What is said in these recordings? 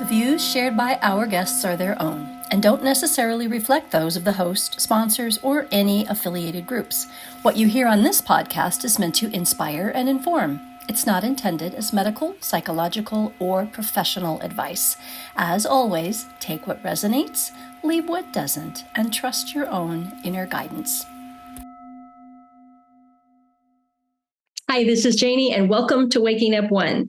views shared by our guests are their own and don't necessarily reflect those of the host, sponsors, or any affiliated groups. What you hear on this podcast is meant to inspire and inform. It's not intended as medical, psychological, or professional advice. As always, take what resonates, leave what doesn't, and trust your own inner guidance. Hi, this is Janie, and welcome to Waking Up One.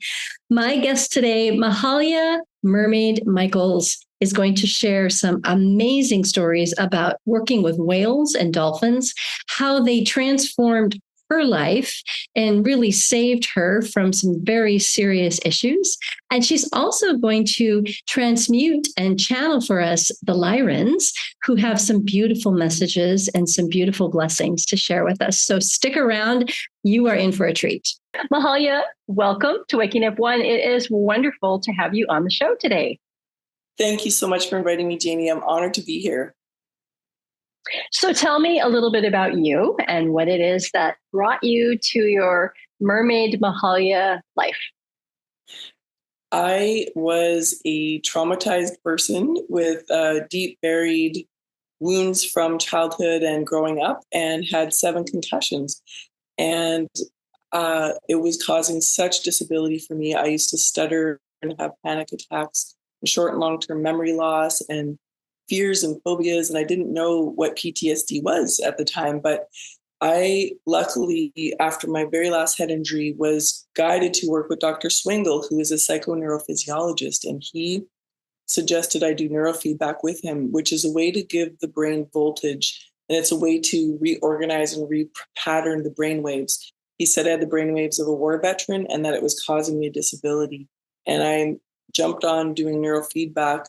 My guest today, Mahalia Mermaid Michael, is going to share some amazing stories about working with whales and dolphins, how they transformed her life and really saved her from some very serious issues. And she's also going to transmute and channel for us the Lyrans, who have some beautiful messages and some beautiful blessings to share with us. So stick around. You are in for a treat. Mahalia, welcome to Waking Up One. It is wonderful to have you on the show today. Thank you so much for inviting me, Janie. I'm honored to be here. So tell me a little bit about you and what it is that brought you to your Mermaid Mahalia life. I was a traumatized person with deep buried wounds from childhood and growing up, and had 7 concussions. And it was causing such disability for me. I used to stutter and have panic attacks, and short and long-term memory loss, and fears and phobias. And I didn't know what PTSD was at the time, but I luckily, after my very last head injury, was guided to work with Dr. Swingle, who is a psychoneurophysiologist, and he suggested I do neurofeedback with him, which is a way to give the brain voltage, and it's a way to reorganize and repattern the brain waves. He said I had the brain waves of a war veteran and that it was causing me a disability. And I jumped on doing neurofeedback,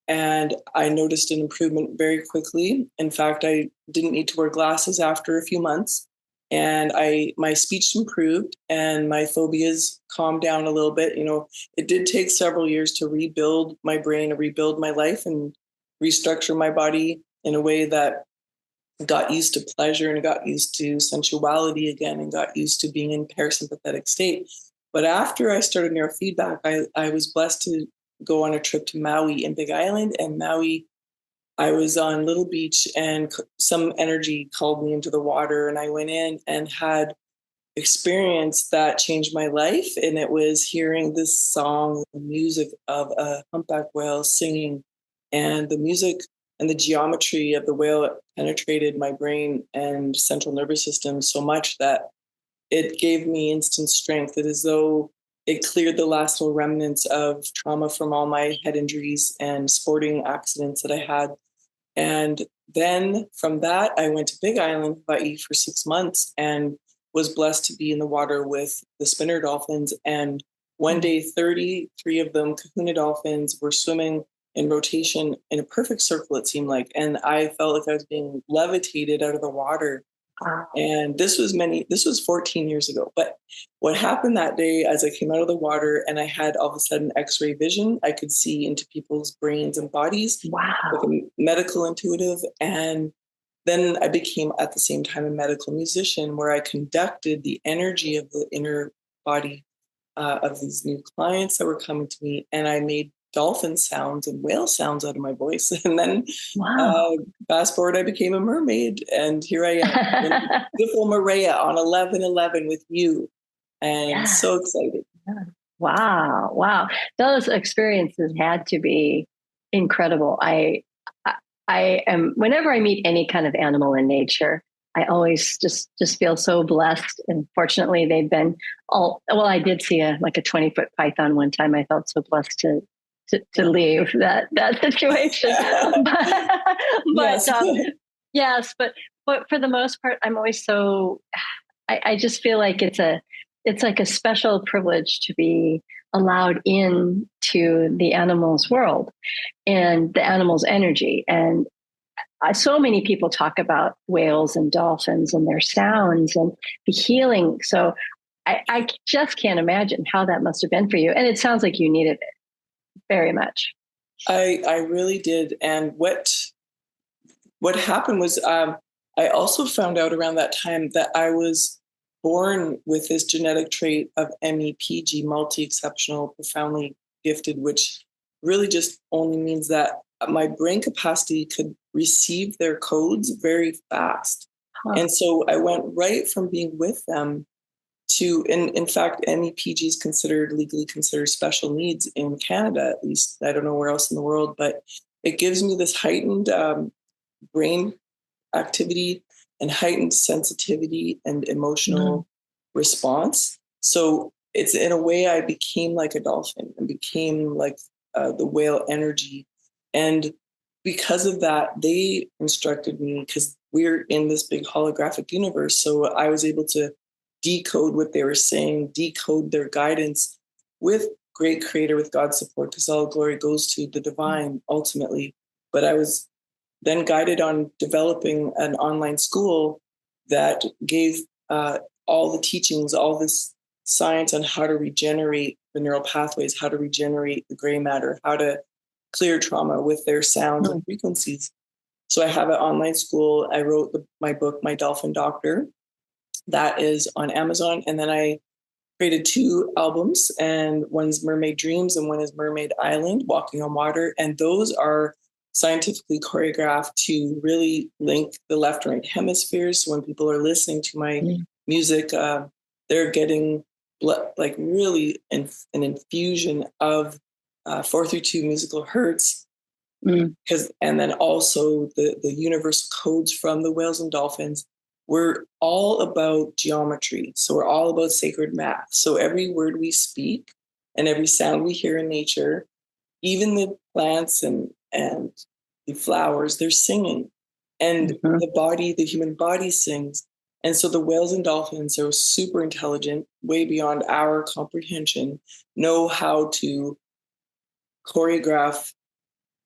and I noticed an improvement very quickly. In fact, I didn't need to wear glasses after a few months, and my speech improved and my phobias calmed down a little bit. You know, it did take several years to rebuild my brain and rebuild my life and restructure my body in a way that got used to pleasure and got used to sensuality again and got used to being in parasympathetic state. But after I started neurofeedback, I was blessed to go on a trip to Maui in Big Island. And Maui, I was on Little Beach, and some energy called me into the water, and I went in and had experience that changed my life. And it was hearing this song, the music of a humpback whale singing, and the music and the geometry of the whale penetrated my brain and central nervous system so much that it gave me instant strength. It is as though it cleared the last little remnants of trauma from all my head injuries and sporting accidents that I had. And then from that, I went to Big Island, Hawaii for 6 months and was blessed to be in the water with the spinner dolphins. And one day, 33 of them, kahuna dolphins, were swimming in rotation in a perfect circle, it seemed like. And I felt like I was being levitated out of the water. Wow. And this was 14 years ago. But what happened that day, as I came out of the water and I had all of a sudden X-ray vision, I could see into people's brains and bodies. Wow. Like a medical intuitive. And then I became at the same time a medical musician, where I conducted the energy of the inner body of these new clients that were coming to me. And I made dolphin sounds and whale sounds out of my voice. And then fast forward, I became a mermaid, and here I am, beautiful Maria on 11/11 with you. And so excited. Wow. Those experiences had to be incredible. I am, whenever I meet any kind of animal in nature, I always just feel so blessed. And fortunately, they've been I did see a 20-foot python one time. I felt so blessed to leave that situation. But for the most part, I'm always so, I just feel like it's like a special privilege to be allowed in to the animal's world and the animal's energy. And so many people talk about whales and dolphins and their sounds and the healing. So I just can't imagine how that must have been for you. And it sounds like you needed it very much. I really did. And what happened was I also found out around that time that I was born with this genetic trait of MEPG, multi-exceptional, profoundly gifted, which really just only means that my brain capacity could receive their codes very fast. And so I went right from being with them to, in fact, MEPG is legally considered special needs in Canada, at least. I don't know where else in the world, but it gives me this heightened brain activity and heightened sensitivity and emotional response. So it's, in a way, I became like a dolphin and became like the whale energy. And because of that, they instructed me, because we're in this big holographic universe. So I was able to decode what they were saying, decode their guidance with great creator, with God's support, because all glory goes to the divine ultimately. But I was then guided on developing an online school that gave all the teachings, all this science on how to regenerate the neural pathways, how to regenerate the gray matter, how to clear trauma with their sounds and frequencies. So I have an online school. I wrote my book, My Dolphin Doctor, that is on Amazon. And then I created 2 albums, and one's Mermaid Dreams and one is Mermaid Island, Walking on Water. And those are scientifically choreographed to really link the left and right hemispheres. So when people are listening to my music, they're getting like really an infusion of 4/2 musical hertz. Because, and then also the universal codes from the whales and dolphins. We're all about geometry. So we're all about sacred math. So every word we speak and every sound we hear in nature, even the plants and the flowers, they're singing. And the human body sings. And so the whales and dolphins are super intelligent, way beyond our comprehension, know how to choreograph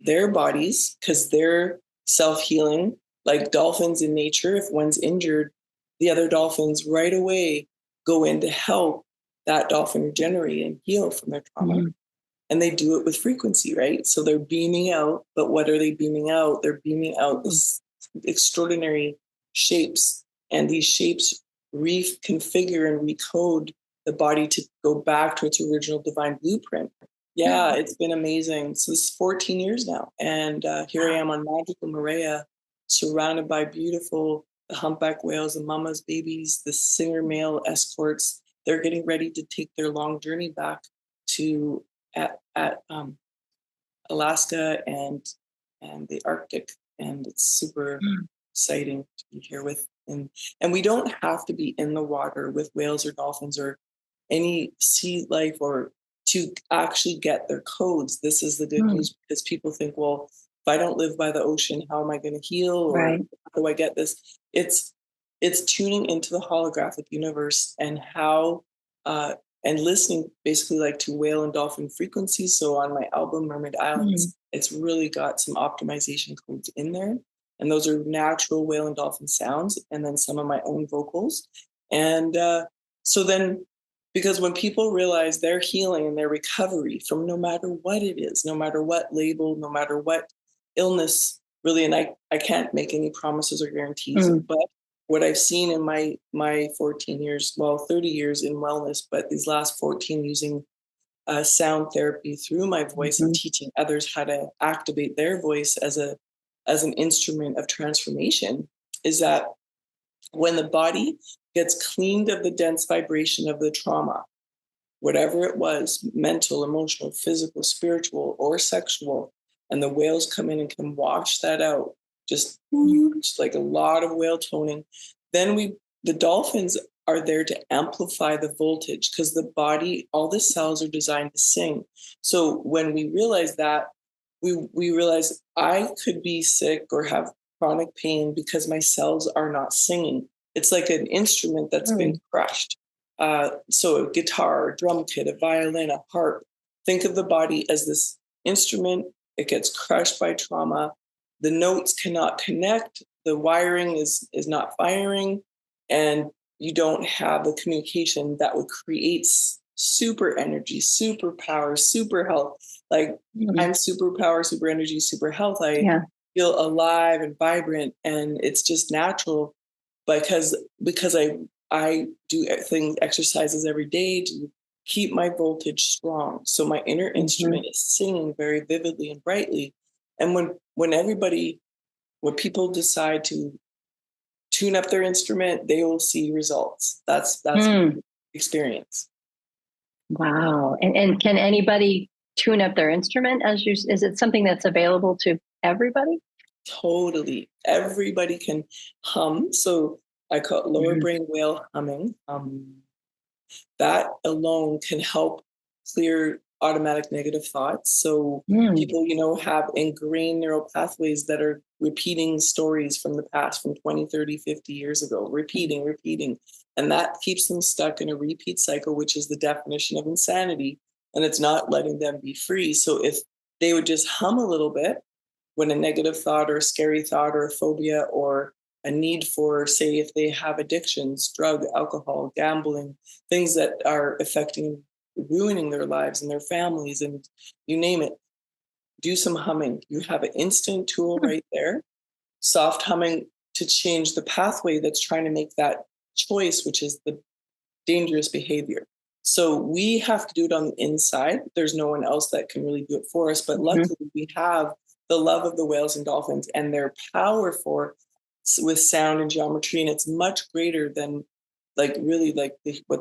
their bodies because they're self-healing. Like dolphins in nature, if one's injured, the other dolphins right away go in to help that dolphin regenerate and heal from their trauma. And they do it with frequency, right? So they're beaming out, but what are they beaming out? They're beaming out this extraordinary shapes, and these shapes reconfigure and recode the body to go back to its original divine blueprint. Yeah, it's been amazing. So this is 14 years now. And here I am on magical Moorea, surrounded by beautiful humpback whales, the mama's babies, the singer male escorts. They're getting ready to take their long journey back to Alaska and the Arctic. And it's super exciting to be here with. And we don't have to be in the water with whales or dolphins or any sea life or to actually get their codes. This is the good news, because people think, well, if I don't live by the ocean, how am I going to heal? Or how do I get this? It's tuning into the holographic universe and how, and listening basically like to whale and dolphin frequencies. So on my album, Mermaid Islands, it's really got some optimization codes in there. And those are natural whale and dolphin sounds, and then some of my own vocals. And so then, because when people realize their healing and their recovery from no matter what it is, no matter what label, no matter what illness, really, and I can't make any promises or guarantees, but what I've seen in my 14 years, well, 30 years in wellness, but these last 14 using sound therapy through my voice and teaching others how to activate their voice as an instrument of transformation, is that when the body gets cleaned of the dense vibration of the trauma, whatever it was, mental, emotional, physical, spiritual, or sexual, and the whales come in and can wash that out, just like a lot of whale toning, then the dolphins are there to amplify the voltage, because the body, all the cells are designed to sing. So when we realize that, we realize I could be sick or have chronic pain because my cells are not singing. It's like an instrument that's been crushed. So a guitar, a drum kit, a violin, a harp. Think of the body as this instrument. It gets crushed by trauma. The notes cannot connect. The wiring is not firing. And you don't have the communication that would create super energy, super power, super health. Like I'm super power, super energy, super health. I feel alive and vibrant, and it's just natural because I do exercises every day to keep my voltage strong. So my inner instrument is singing very vividly and brightly. And when people decide to tune up their instrument, they will see results. That's experience. Wow. And can anybody tune up their instrument is it something that's available to everybody? Totally. Everybody can hum. So I call it lower brain whale humming. That alone can help clear automatic negative thoughts. So people, have ingrained neural pathways that are repeating stories from the past, from 20, 30, 50 years ago, repeating. And that keeps them stuck in a repeat cycle, which is the definition of insanity. And it's not letting them be free. So if they would just hum a little bit when a negative thought or a scary thought or a phobia or a need for, say, if they have addictions, drug, alcohol, gambling, things that are ruining their lives and their families, and you name it, do some humming. You have an instant tool right there, soft humming, to change the pathway that's trying to make that choice, which is the dangerous behavior. So we have to do it on the inside. There's no one else that can really do it for us. But luckily, we have the love of the whales and dolphins and their power with sound and geometry. And it's much greater than what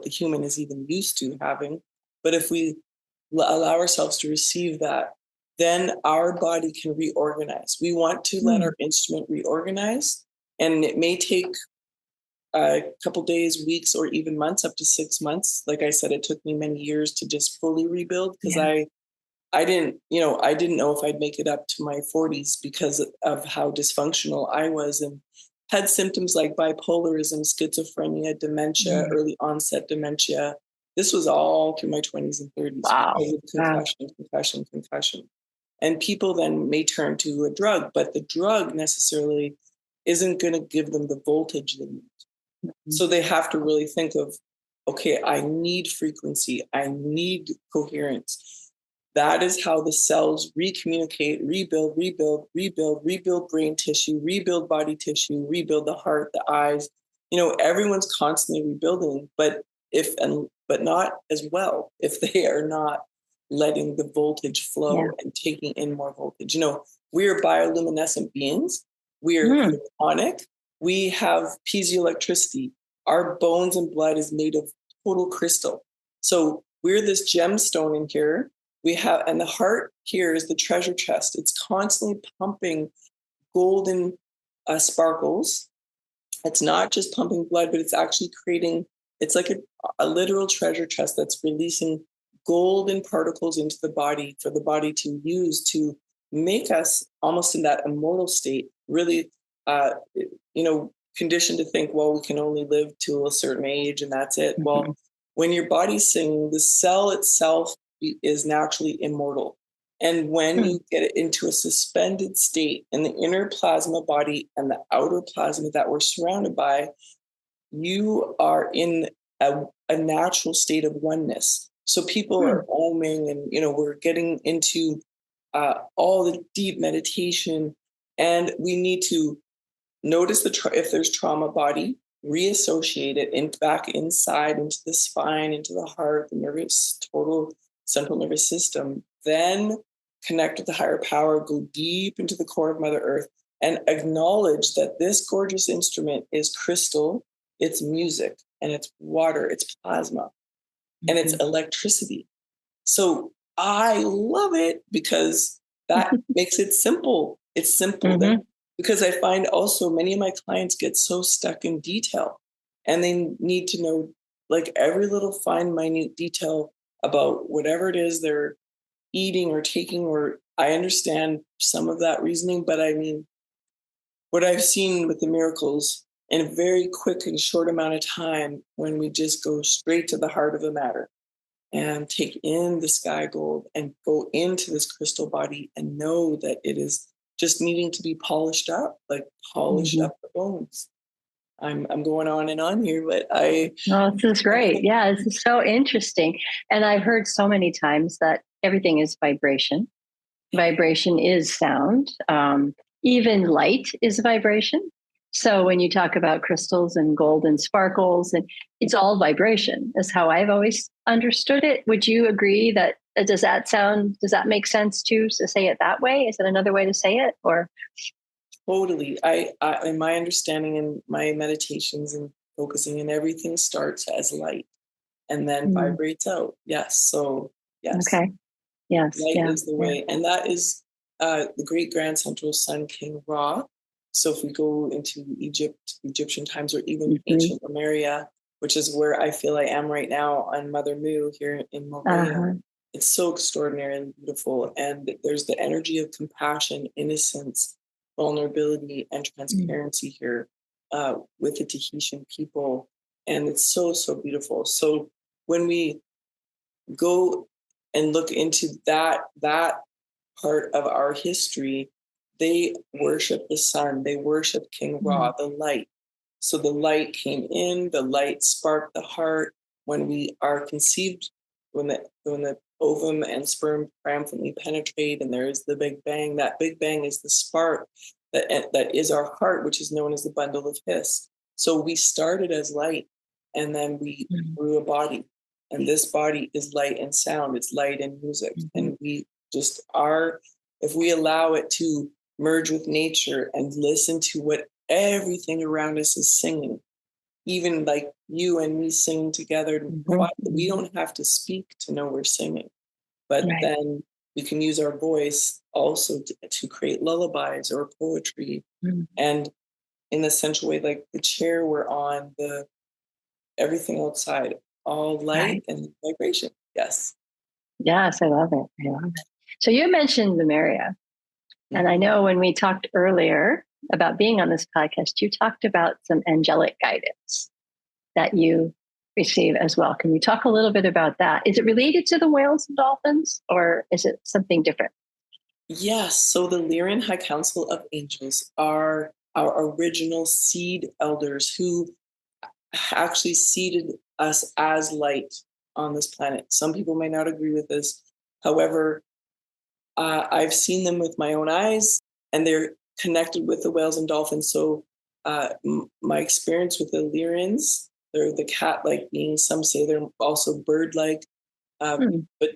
the human is even used to having. But if we allow ourselves to receive that, then our body can reorganize. We want to let our instrument reorganize. And it may take a couple days, weeks, or even months, up to 6 months. Like I said, it took me many years to just fully rebuild because I didn't know if I'd make it up to my 40s because of how dysfunctional I was, and had symptoms like bipolarism, schizophrenia, dementia, early onset dementia. This was all through my 20s and 30s. Wow. Concussion. And people then may turn to a drug, but the drug necessarily isn't going to give them the voltage they need. So they have to really think of, okay, I need frequency. I need coherence. That is how the cells recommunicate, rebuild brain tissue, rebuild body tissue, rebuild the heart, the eyes. Everyone's constantly rebuilding, but not as well if they are not letting the voltage flow and taking in more voltage. We are bioluminescent beings. We are photonic. We have piezoelectricity. Our bones and blood is made of total crystal. So we're this gemstone in here. And the heart here is the treasure chest. It's constantly pumping golden sparkles. It's not just pumping blood, but it's actually it's like a literal treasure chest that's releasing golden particles into the body for the body to use to make us almost in that immortal state, really, conditioned to think, well, we can only live to a certain age and that's it. Well, when your body's singing, the cell itself is naturally immortal. And when you get it into a suspended state in the inner plasma body and the outer plasma that we're surrounded by, you are in a natural state of oneness. So people are oming and, we're getting into all the deep meditation, and we need to notice if there's trauma body, reassociate it back inside into the spine, into the heart, the total central nervous system, then connect with the higher power, go deep into the core of Mother Earth, and acknowledge that this gorgeous instrument is crystal, it's music, and it's water, it's plasma, and it's electricity. So I love it because that makes it simple. It's simple. Because I find also many of my clients get so stuck in detail, and they need to know like every little fine, minute detail about whatever it is they're eating or taking, or I understand some of that reasoning, but I mean, what I've seen with the miracles in a very quick and short amount of time, when we just go straight to the heart of the matter and take in the sky gold and go into this crystal body and know that it is just needing to be polished up, like polish up the bones. I'm going on and on here, but No, this is great. Yeah, this is so interesting. And I've heard so many times that everything is vibration. Vibration is sound. Even light is vibration. So when you talk about crystals and golden sparkles, and it's all vibration, is how I've always understood it. Would you agree that does that make sense too, to say it that way? Is it another way to say it, or? Totally. I in my understanding and my meditations and focusing and everything starts as light and then Mm, vibrates out. Yes. So yes, okay. Yes. light Yeah. is the Yeah. way. And that is the great grand central sun, King Ra. So if we go into Egyptian times, or even Hmm. ancient Lemuria, which is where I feel I am right now on Mother Mu here in Mahalia, Uh-huh. it's so extraordinarily beautiful. And there's the energy of compassion, innocence, vulnerability, and Mm, transparency here with the Tahitian people. And it's so, so beautiful. So when we go and look into that part of our history, they worship the sun, they worship King Ra, mm, the light. So the light came in, the light sparked the heart. When we are conceived, when the ovum and sperm triumphantly penetrate, and there is the Big Bang. That Big Bang is the spark that is our heart, which is known as the bundle of His. So we started as light, and then we mm, grew a body, and this body is light and sound. It's light and music, mhm. and we just are. If we allow it to merge with nature and listen to what everything around us is singing, even like you and me singing together Mhm, quietly. We mhm. don't have to speak to know we're singing, but Right. then we can use our voice also to create lullabies or poetry. Mm, And in the essential way, like the chair we're on, the everything outside, all light right. and vibration. Yes. Yes, I love it. I love it. So you mentioned Lemuria, and I Mhm. know when we talked earlier about being on this podcast, you talked about some angelic guidance that you receive as well. Can you talk a little bit about that? Is it related to the whales and dolphins, or is it something different? Yes. So the Lyran High Council of Angels are our original seed elders who actually seeded us as light on this planet. Some people may not agree with this. However, I've seen them with my own eyes, and they're connected with the whales and dolphins. So, my experience with the Lyrans, they're the cat-like beings. Some say they're also bird-like, uh, Hmm. but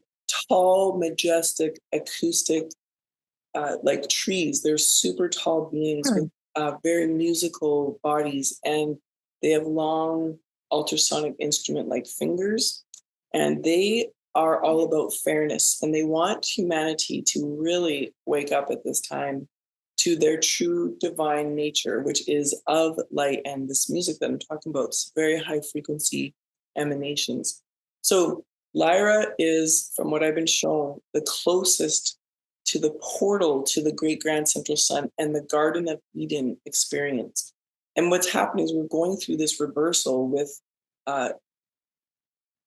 tall, majestic, acoustic, like trees. They're super tall beings with Hmm. very musical bodies, and they have long ultrasonic instrument like fingers. And they are all about fairness, and they want humanity to really wake up at this time to their true divine nature, which is of light. And this music that I'm talking about is very high frequency emanations. So Lyra is, from what I've been shown, the closest to the portal to the great grand central sun and the Garden of Eden experience. And what's happening is we're going through this reversal with uh,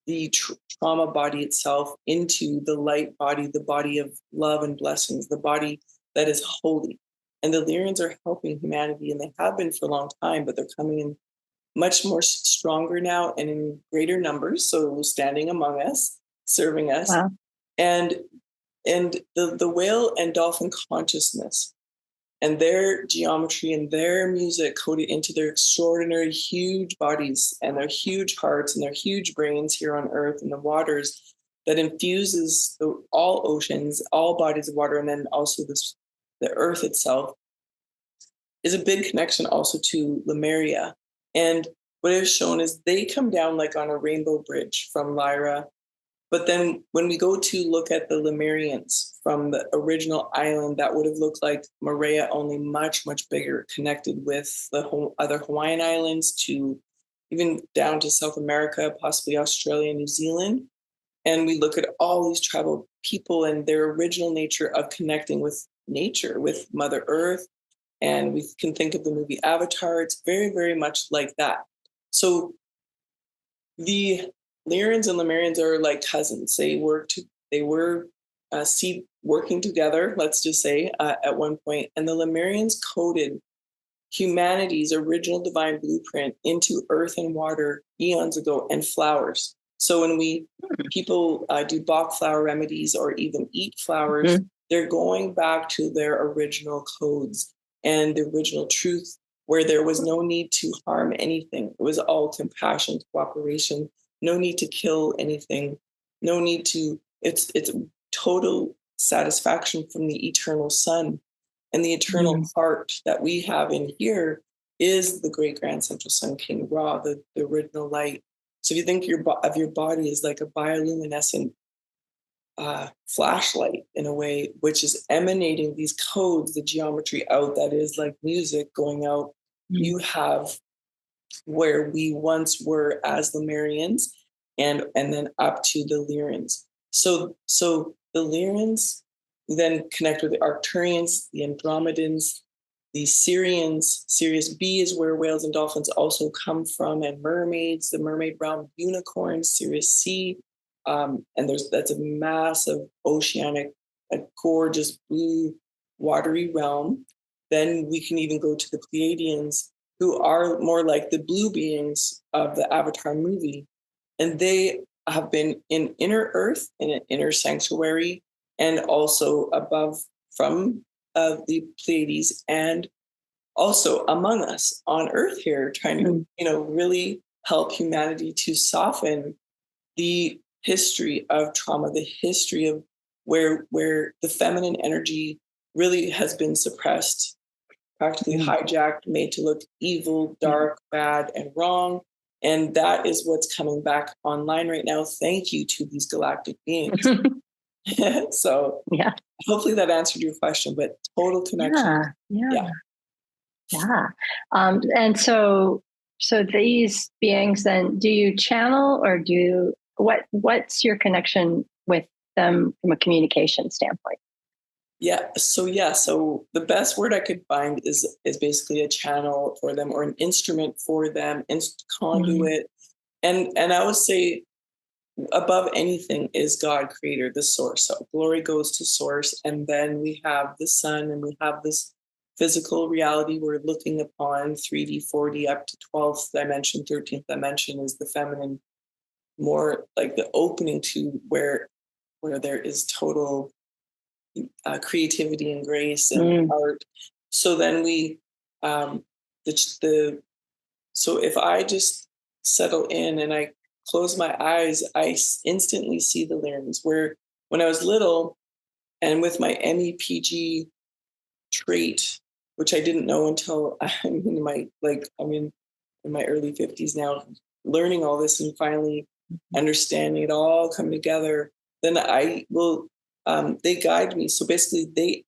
the trauma body itself into the light body, the body of love and blessings, the body that is holy. And the Lyrians are helping humanity, and they have been for a long time, but they're coming in much more stronger now and in greater numbers. So standing among us, serving us, Wow. and the whale and dolphin consciousness and their geometry and their music coded into their extraordinary huge bodies and their huge hearts and their huge brains here on earth and the waters that infuses all oceans, all bodies of water, and then also the earth itself is a big connection also to Lemuria. And what is shown is they come down like on a rainbow bridge from Lyra, but then when we go to look at the Lemurians from the original island, that would have looked like Moorea, only much, much bigger, connected with the other Hawaiian islands to even down to South America, possibly Australia, New Zealand. And we look at all these tribal people and their original nature of connecting with nature, with Mother Earth. And we can think of the movie Avatar. It's very, very much like that. So the Lyrans and Lemurians are like cousins. They were working together, let's just say, at one point, and the Lemurians coded humanity's original divine blueprint into earth and water eons ago, and flowers. So when people do Bach flower remedies or even eat flowers, Mhm. they're going back to their original codes and the original truth where there was no need to harm anything. It was all compassion, cooperation, no need to kill anything, no need to, it's total satisfaction from the eternal sun. And the eternal heart that we have in here is the great grand central sun, King Ra, the original light. So if you think of your body as like a bioluminescent flashlight in a way, which is emanating these codes, the geometry out that is like music going out. You have where we once were as Lemurians, and then up to the Lyrans. So the Lyrans then connect with the Arcturians, the Andromedans, the Syrians. Sirius B is where whales and dolphins also come from, and mermaids, the mermaid realm, unicorns, Sirius C. And that's a massive oceanic, a gorgeous blue, watery realm. Then we can even go to the Pleiadians, who are more like the blue beings of the Avatar movie. And they have been in inner earth, in an inner sanctuary, and also above from the Pleiades, and also among us on earth here, trying to, really help humanity to soften the history of trauma, the history of where the feminine energy really has been suppressed, practically hijacked, made to look evil, dark, bad, and wrong. And that is what's coming back online right now. Thank you to these galactic beings. So hopefully that answered your question, but total connection. Yeah. And so these beings, then, do you channel, or what's your connection with them from a communication standpoint? So the best word I could find is basically a channel for them, or an instrument for them, conduit. And I would say above anything is God, creator, the source. So glory goes to source. And then we have the sun, and we have this physical reality we're looking upon, 3D, 4D, up to 12th dimension, 13th dimension is the feminine, more like the opening to where there is total creativity and grace and art. So then we, so if I just settle in and I close my eyes, I instantly see the Lyrans. Where when I was little, and with my MEPG trait, which I didn't know until I'm in my early 50s now, learning all this and finally understanding it all come together, then I will, they guide me. So basically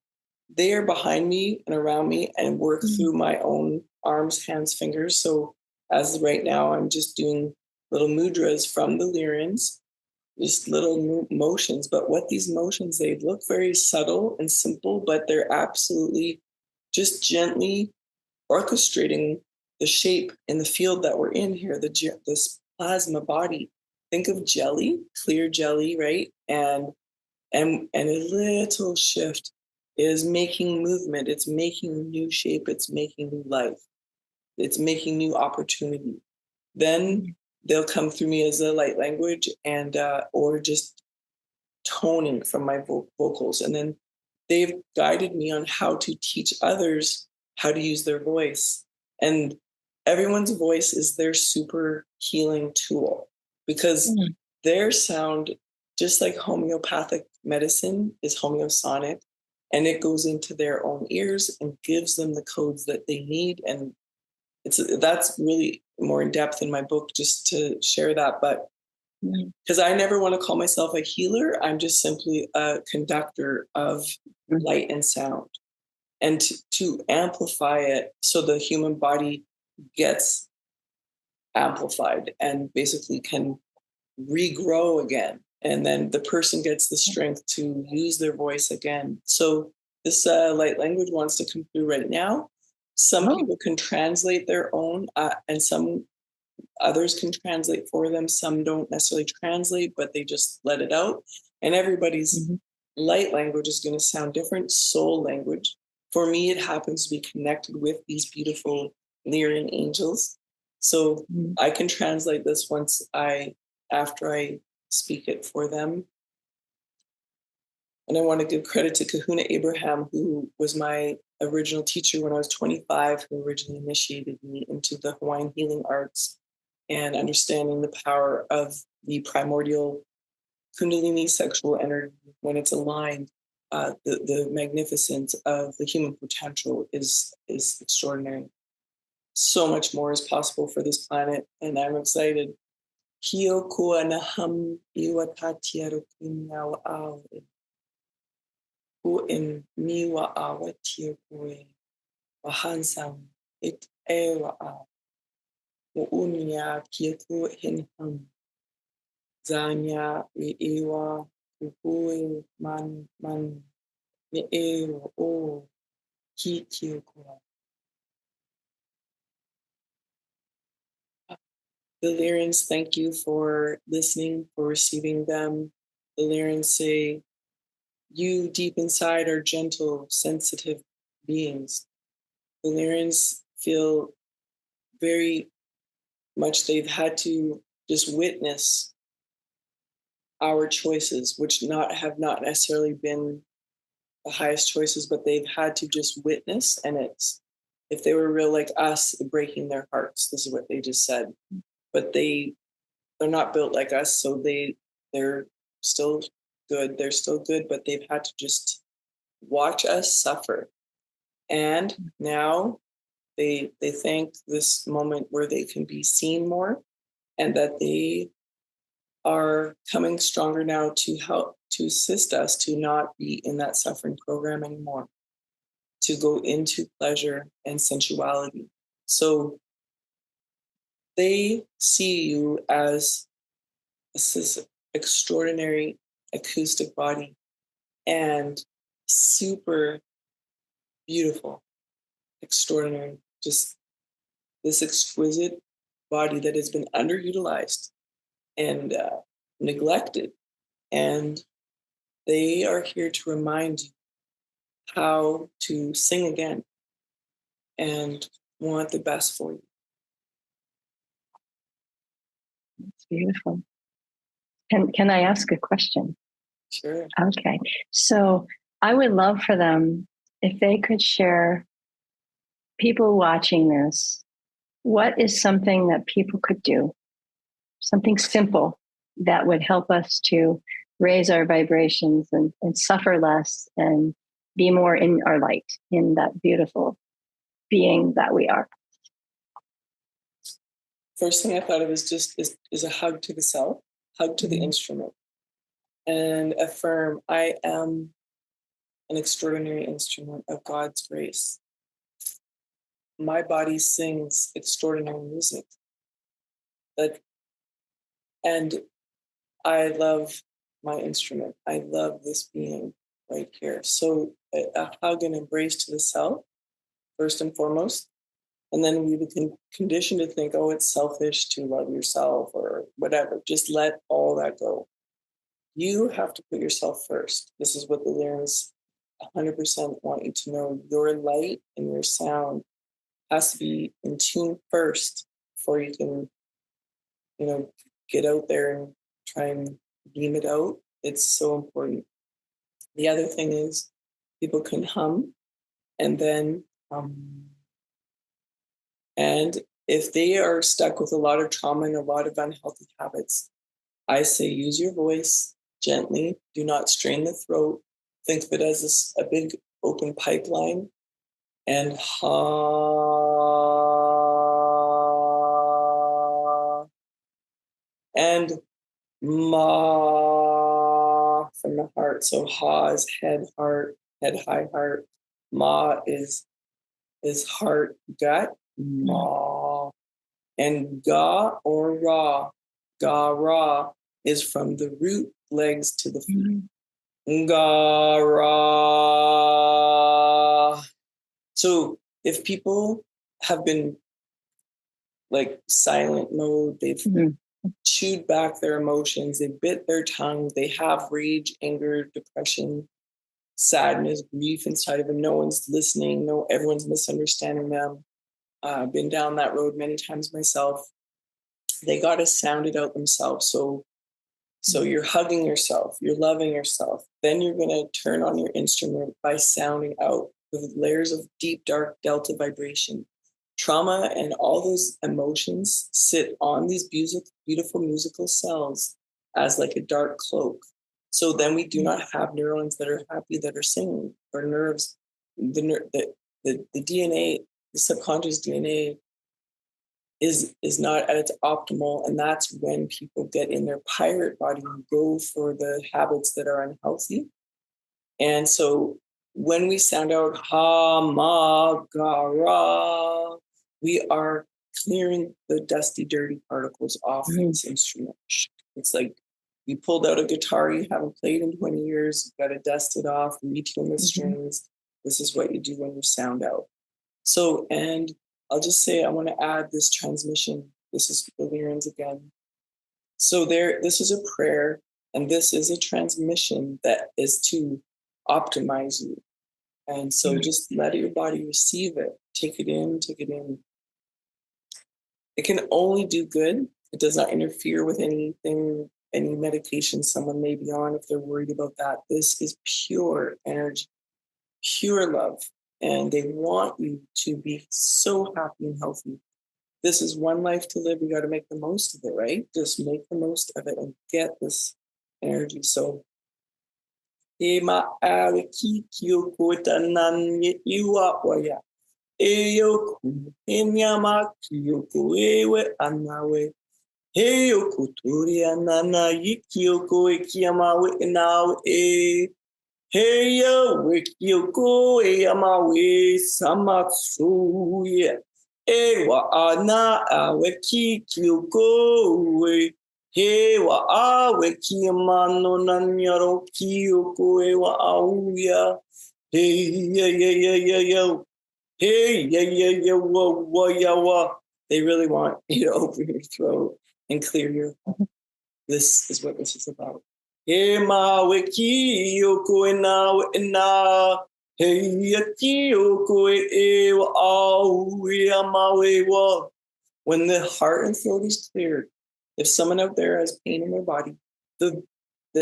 they are behind me and around me and work through my own arms, hands, fingers. So as right now, I'm just doing little mudras from the Lyrans, just little motions. But what these motions, they look very subtle and simple, but they're absolutely just gently orchestrating the shape in the field that we're in here, this plasma body. Think of jelly, clear jelly, right? And a little shift is making movement. It's making new shape. It's making new life. It's making new opportunity. Then they'll come through me as a light language, and or just toning from my vocals. And then they've guided me on how to teach others how to use their voice. And everyone's voice is their super healing tool, because their sound, just like homeopathic medicine is homeosonic, and it goes into their own ears and gives them the codes that they need. And that's really more in depth in my book, just to share that. But because I never want to call myself a healer, I'm just simply a conductor of light and sound, and to amplify it so the human body gets amplified and basically can regrow again. And then the person gets the strength to use their voice again. So this light language wants to come through right now. Some people can translate their own, and some others can translate for them. Some don't necessarily translate, but they just let it out. And everybody's light language is going to sound different. Soul language. For me, it happens to be connected with these beautiful Lyran angels. So I can translate this after I speak it for them. And I want to give credit to Kahuna Abraham, who was my original teacher when I was 25, who originally initiated me into the Hawaiian healing arts and understanding the power of the primordial Kundalini sexual energy when it's aligned. The magnificence of the human potential is extraordinary. So much more is possible for this planet, and I'm excited. Hio kua naham iwatatiaru kinau in miwa awatia kue wahansam it ewa uunia kieku hinham zanya iwa kukue man ni ewa o kikio. The Lyrans, thank you for listening, for receiving them. The Lyrans say, you deep inside are gentle, sensitive beings. The Lyrans feel very much they've had to just witness our choices, which have not necessarily been the highest choices, but they've had to just witness. And it's, if they were real like us, breaking their hearts. This is what they just said. But they're not built like us, so they're still good. They're still good, but they've had to just watch us suffer. And now they thank this moment where they can be seen more, and that they are coming stronger now to help, to assist us to not be in that suffering program anymore, to go into pleasure and sensuality. So they see you as this extraordinary acoustic body and super beautiful, extraordinary, just this exquisite body that has been underutilized and neglected. And they are here to remind you how to sing again and want the best for you. It's beautiful. Can I ask a question? Sure. Okay. So I would love for them if they could share, people watching this, what is something that people could do? Something simple that would help us to raise our vibrations and suffer less and be more in our light, in that beautiful being that we are. First thing I thought of is a hug to the self, hug to the instrument, and affirm, I am an extraordinary instrument of God's grace. My body sings extraordinary music. And I love my instrument. I love this being right here. So a hug and embrace to the self, first and foremost. And then we become conditioned to think, oh, it's selfish to love yourself or whatever. Just let all that go. You have to put yourself first. This is what the Lyrans 100% want you to know. Your light and your sound has to be in tune first before you can, get out there and try and beam it out. It's so important. The other thing is people can hum and then and if they are stuck with a lot of trauma and a lot of unhealthy habits, I say use your voice gently. Do not strain the throat. Think of it as a big open pipeline and ha and ma from the heart. So ha is head, high heart. Ma is heart, gut, ma. And ga or ra, is from the root legs to the feet. Ga ra. So if people have been like silent mode, they've chewed back their emotions, they bit their tongue, they have rage, anger, depression, sadness, grief inside of them. No one's listening. No, everyone's misunderstanding them. I've been down that road many times myself. They got to sound it out themselves. So So you're hugging yourself, you're loving yourself. Then you're going to turn on your instrument by sounding out the layers of deep, dark delta vibration. Trauma and all those emotions sit on these beautiful musical cells as like a dark cloak. So then we do not have neurons that are happy that are singing, or nerves. The DNA, the subconscious DNA is not at its optimal, and that's when people get in their pirate body and go for the habits that are unhealthy. And so when we sound out ha ma ga ra, we are clearing the dusty, dirty particles off this instrument. It's like you pulled out a guitar you haven't played in 20 years, you've got to dust it off, retune the strings. This is what you do when you sound out. So, and I'll just say, I want to add this transmission. This is the Lyrans again. So this is a prayer, and this is a transmission that is to optimize you. And so just let your body receive it. Take it in, take it in. It can only do good. It does not interfere with anything, any medication someone may be on if they're worried about that. This is pure energy, pure love. And they want you to be so happy and healthy. This is one life to live. We got to make the most of it, right? Just make the most of it and get this energy. So, Ema aweki kyoko tanan iwa waya. Eyoku enyama kyoko ewe anawe. Eyoku tori anana yikyoko ekiyamawe nawe e. Hey yo, wikyoko eyamawe samatsuye. Ewa ana aweki kyoko e. Hewa awe kiyamano nanyaro kyoko ewa auya. Hey yo. Hey yeah, whoa, yawa. They really want you to open your throat and clear your heart. This is what this is about. When the heart and throat is cleared, if someone out there has pain in their body, the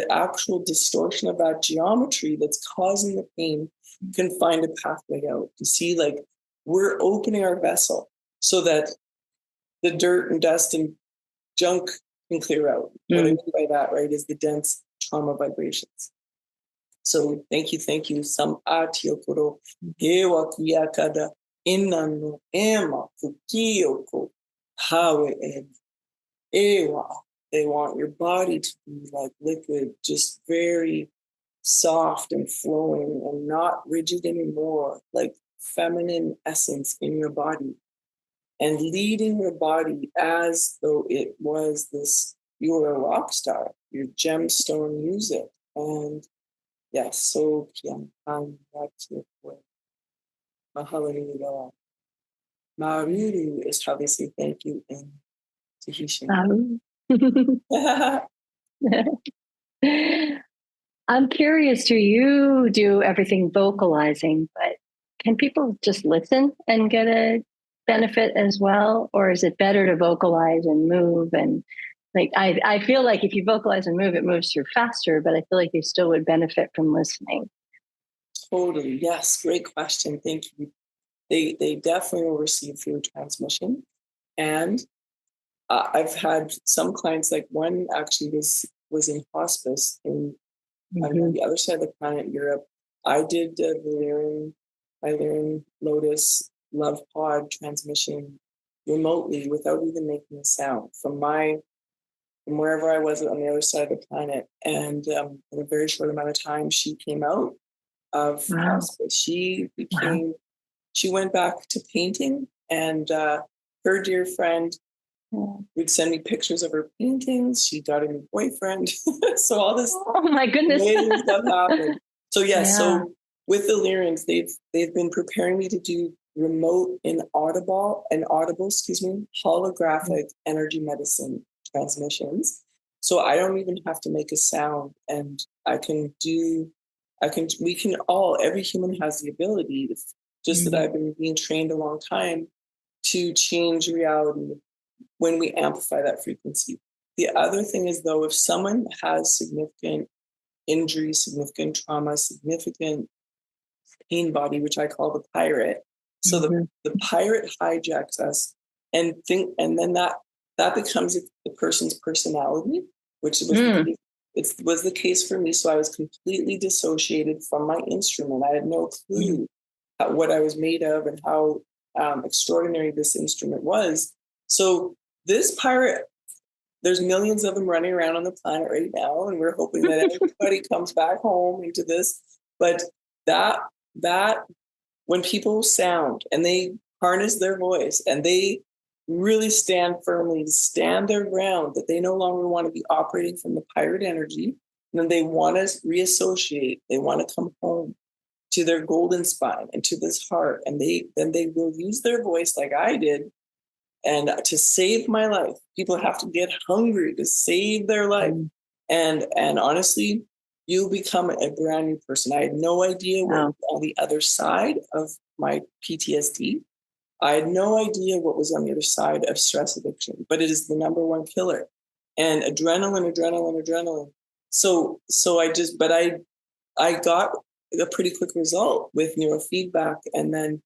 actual distortion of that geometry that's causing the pain can find a pathway out. You see, like we're opening our vessel so that the dirt and dust and junk can clear out. What I mean by that, right, is the dense trauma vibrations. So thank you. Sam atiokoro hewa kiyakada inano ema fukiyoko hawe and ewa. They want your body to be like liquid, just very soft and flowing and not rigid anymore, like feminine essence in your body. And leading your body as though it was this, you were a rock star, your gemstone music. And yes, so Mahalia. Maruru is how they say thank you in Tahitian. I'm curious, do you do everything vocalizing, but can people just listen and get a benefit as well? Or is it better to vocalize and move? And like, I feel like if you vocalize and move, it moves through faster, but I feel like you still would benefit from listening. Totally. Yes. Great question. Thank you. They definitely will receive through transmission. And I've had some clients, like one actually was in hospice on the other side of the planet, Europe. I did the Lyran Lotus Love Pod transmission remotely without even making a sound from wherever I was on the other side of the planet. And in a very short amount of time, she came out of hospice. She went back to painting, and her dear friend would send me pictures of her paintings. She got a new boyfriend. So all this my goodness amazing stuff happened. So so with the Lyrans, they've been preparing me to do remote inaudible, holographic energy medicine transmissions. So I don't even have to make a sound, and every human has the ability, just that I've been being trained a long time to change reality when we amplify that frequency. the other thing is, though, if someone has significant injury, significant trauma, significant pain body, which I call the pirate. So the pirate hijacks us and then that becomes the person's personality, which was the case for me. So I was completely dissociated from my instrument. I had no clue what I was made of and how extraordinary this instrument was. So this pirate, there's millions of them running around on the planet right now, and we're hoping that everybody comes back home into this. But that when people sound and they harness their voice and they really stand firmly, stand their ground, that they no longer want to be operating from the pirate energy, and then they want to reassociate, they want to come home to their golden spine and to this heart, and they will use their voice like I did. And to save my life, people have to get hungry to save their life. And honestly, you become a brand new person. I had no idea what was on the other side of my PTSD. I had no idea what was on the other side of stress addiction, but it is the number one killer. And adrenaline. So I got a pretty quick result with neurofeedback, and then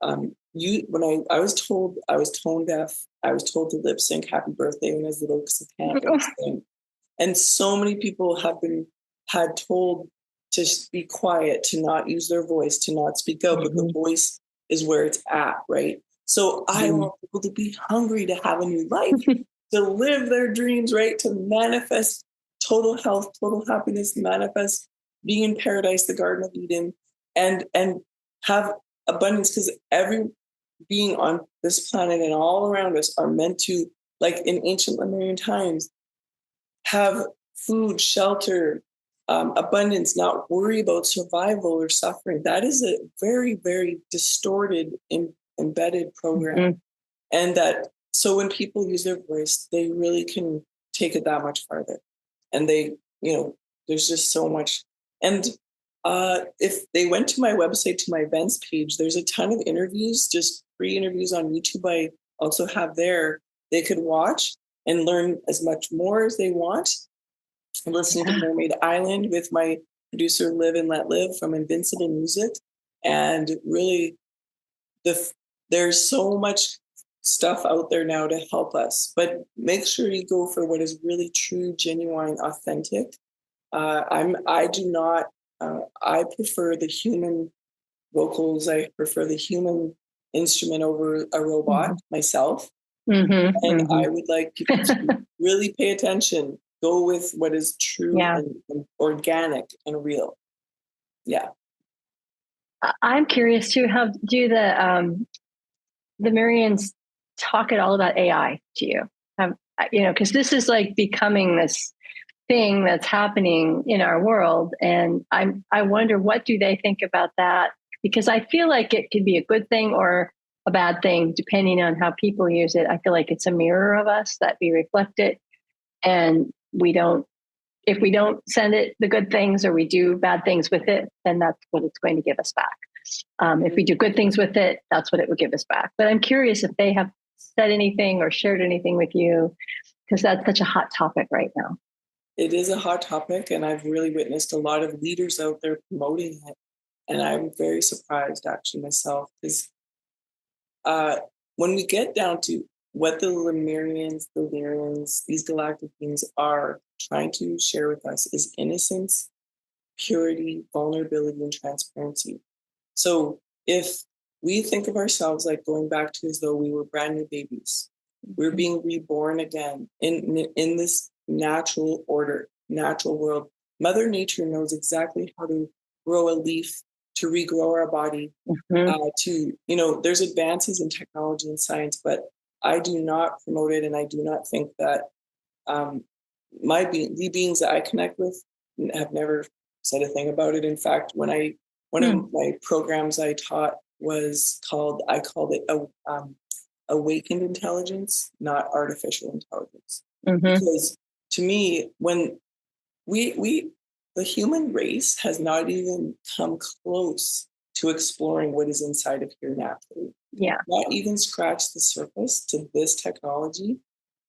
when I was told I was tone deaf, I was told to lip sync "Happy Birthday" when I was little because I can't lip sync. And so many people had told to be quiet, to not use their voice, to not speak out, but the voice is where it's at, right? So I want people to be hungry to have a new life, to live their dreams, right? To manifest total health, total happiness, manifest being in paradise, the Garden of Eden, and have abundance, because every being on this planet and all around us are meant to, like in ancient Lemurian times, have food, shelter, abundance, not worry about survival or suffering. That is a very, very distorted, embedded program. And so when people use their voice, they really can take it that much farther. And there's just so much. And if they went to my website, to my events page, there's a ton of interviews, just free interviews on YouTube. I also have there. They could watch and learn as much more as they want. I'm listening to Mermaid Island with my producer, Live and Let Live, from Invincible Music. And really, there's so much stuff out there now to help us. But make sure you go for what is really true, genuine, authentic. I prefer the human vocals. I prefer the human instrument over a robot myself. I would like people to really pay attention. Go with what is true and organic and real. Yeah. I'm curious too. How do the Lemurians talk at all about AI to you? Because this is like becoming this thing that's happening in our world, and I wonder, what do they think about that? Because I feel like it could be a good thing or a bad thing depending on how people use it. I feel like it's a mirror of us that we reflect it, and if we don't send it the good things or we do bad things with it, then that's what it's going to give us back. If we do good things with it, that's what it would give us back. But I'm curious if they have said anything or shared anything with you, because that's such a hot topic right now. It is a hot topic, and I've really witnessed a lot of leaders out there promoting it. And I'm very surprised, actually, myself, because when we get down to what the Lemurians, the Lyrans, these galactic beings are trying to share with us is innocence, purity, vulnerability, and transparency. So if we think of ourselves like going back to as though we were brand new babies, we're being reborn again in this natural order, natural world. Mother Nature knows exactly how to grow a leaf, to regrow our body, there's advances in technology and science, but I do not promote it, and I do not think that the beings that I connect with have never said a thing about it. In fact, one of my programs I taught I called it awakened intelligence, not artificial intelligence. Because to me, when the human race has not even come close to exploring what is inside of here naturally. Yeah. Not even scratch the surface to this technology.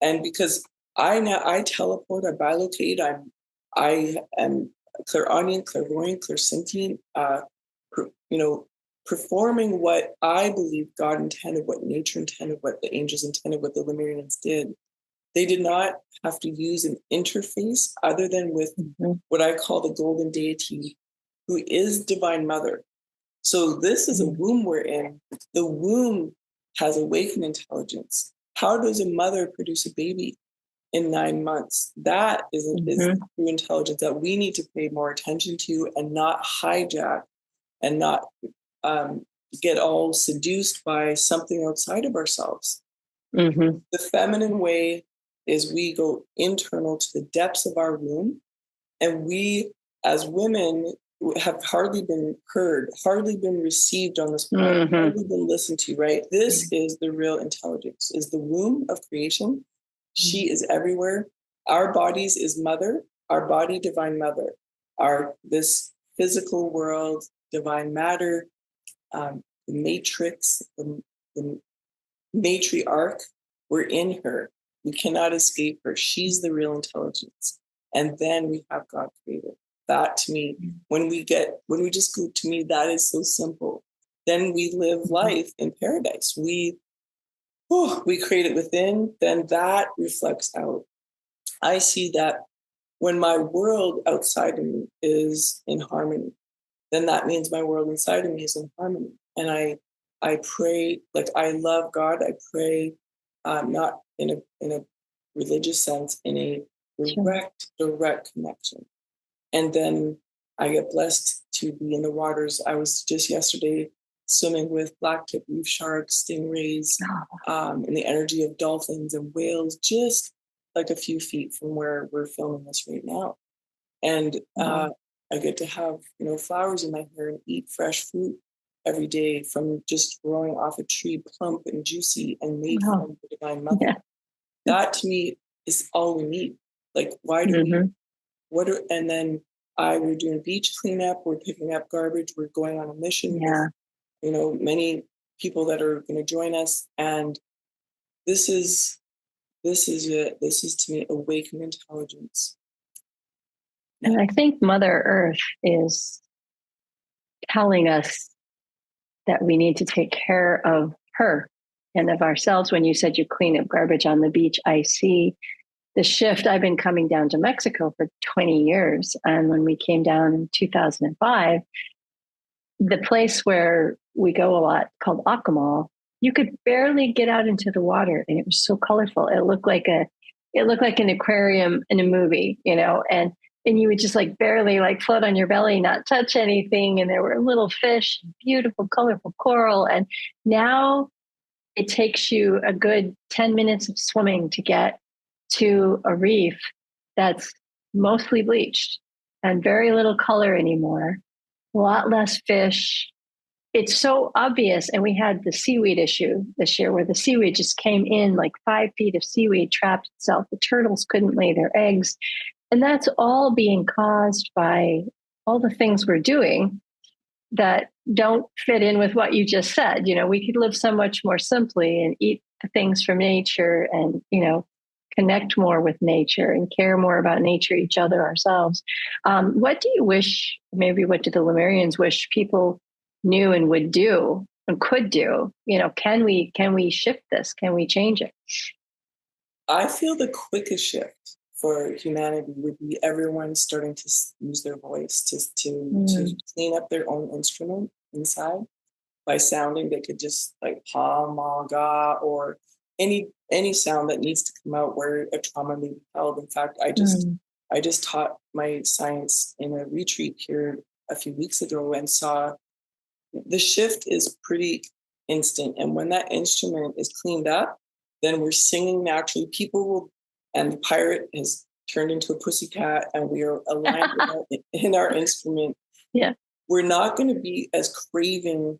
And because I teleport, I bilocate, I am clairaudient, clairvoyant, clairsentient, performing what I believe God intended, what nature intended, what the angels intended, what the Lemurians did. They did not have to use an interface other than with what I call the golden deity, who is Divine Mother. So this is a womb we're in. The womb has awakened intelligence. How does a mother produce a baby in 9 months? That is true intelligence that we need to pay more attention to and not hijack and not get all seduced by something outside of ourselves. The feminine way is we go internal to the depths of our womb, and we as women have hardly been heard, hardly been received on this planet, hardly been listened to, right? This is the real intelligence, is the womb of creation. She is everywhere. Our bodies is mother, our body, Divine Mother. This physical world, divine matter, the matrix, the matriarch, we're in her. We cannot escape her. She's the real intelligence. And then we have God created. That to me, when we just go, to me, that is so simple. Then we live life in paradise. We create it within, then that reflects out. I see that when my world outside of me is in harmony, then that means my world inside of me is in harmony. And I pray, like I love God. I pray, not in a religious sense, in a direct connection. And then I get blessed to be in the waters. I was just yesterday swimming with black-tip reef sharks, stingrays, and the energy of dolphins and whales, just like a few feet from where we're filming this right now. And I get to have, flowers in my hair and eat fresh fruit every day from just growing off a tree, plump and juicy and made from the Divine Mother. Yeah. That to me is all we need. Like, why do and then we're doing beach cleanup, we're picking up garbage, we're going on a mission with, many people that are going to join us. And this is to me awakened intelligence. And I think Mother Earth is telling us that we need to take care of her and of ourselves. When you said you clean up garbage on the beach, I see the shift. I've been coming down to Mexico for 20 years. And when we came down in 2005, the place where we go a lot called Akumal, you could barely get out into the water. And it was so colorful. It looked like an aquarium in a movie, and you would just like barely like float on your belly, not touch anything. And there were little fish, beautiful, colorful coral. And now it takes you a good 10 minutes of swimming to get to a reef that's mostly bleached and very little color anymore, a lot less fish. It's so obvious. And we had the seaweed issue this year where the seaweed just came in, like 5 feet of seaweed trapped itself. The turtles couldn't lay their eggs. And that's all being caused by all the things we're doing that don't fit in with what you just said. We could live so much more simply and eat the things from nature and, connect more with nature and care more about nature, each other, ourselves. What do you wish, maybe what do the Lemurians wish people knew and would do and could do? Can we shift this? Can we change it? I feel the quickest shift for humanity would be everyone starting to use their voice to clean up their own instrument inside by sounding. They could just like pa, ma, ga, or any sound that needs to come out where a trauma may be held. In fact, I just taught my science in a retreat here a few weeks ago and saw the shift is pretty instant. And when that instrument is cleaned up, then we're singing naturally. People will, and the pirate has turned into a pussycat, and we are aligned in our instrument. Yeah. We're not going to be as craving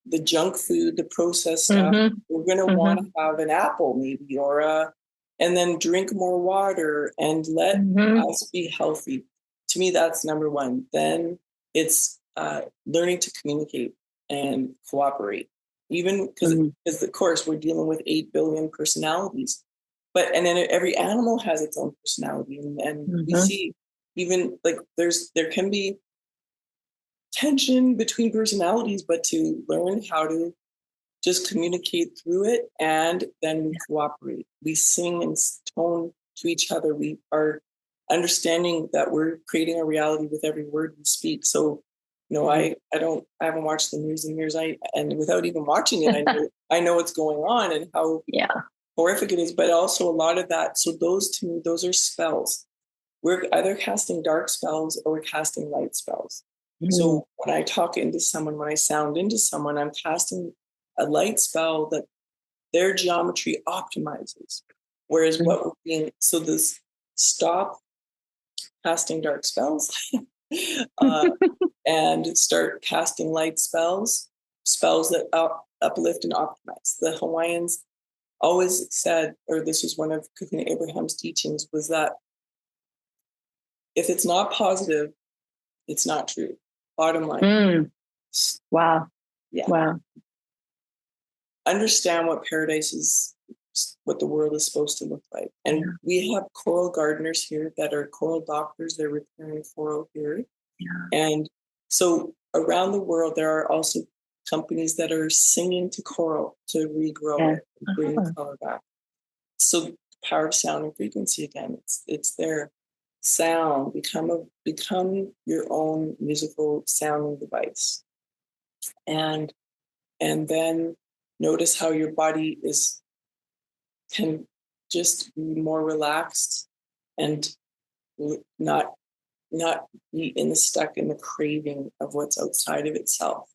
the junk food, the processed stuff. We're going to want to have an apple maybe, and then drink more water and let us be healthy. To me, that's number one. Then it's learning to communicate and cooperate. Even because of course we're dealing with 8 billion personalities, and then every animal has its own personality, and we see even like there can be tension between personalities, but to learn how to just communicate through it, and then we cooperate. We sing and tone to each other. We are understanding that we're creating a reality with every word we speak. So, I haven't watched the news in years. And without even watching it, I know what's going on and how horrific it is. But also a lot of that. So those, to me, those are spells. We're either casting dark spells or we're casting light spells. So when I talk into someone, when I sound into someone, I'm casting a light spell that their geometry optimizes. Whereas what we're being, so this stop casting dark spells and start casting light spells that uplift and optimize. The Hawaiians always said, or this was one of Kahuna Abraham's teachings, was that if it's not positive, it's not true. Bottom line. Wow. Yeah. Wow. Understand what paradise is, what the world is supposed to look like. And we have coral gardeners here that are coral doctors. They're repairing coral here. Yeah. And so around the world, there are also companies that are singing to coral to regrow it and bring the color back. So the power of sound and frequency again, it's there. Sound, become your own musical sounding device. And then notice how your body can just be more relaxed and not be stuck in the craving of what's outside of itself.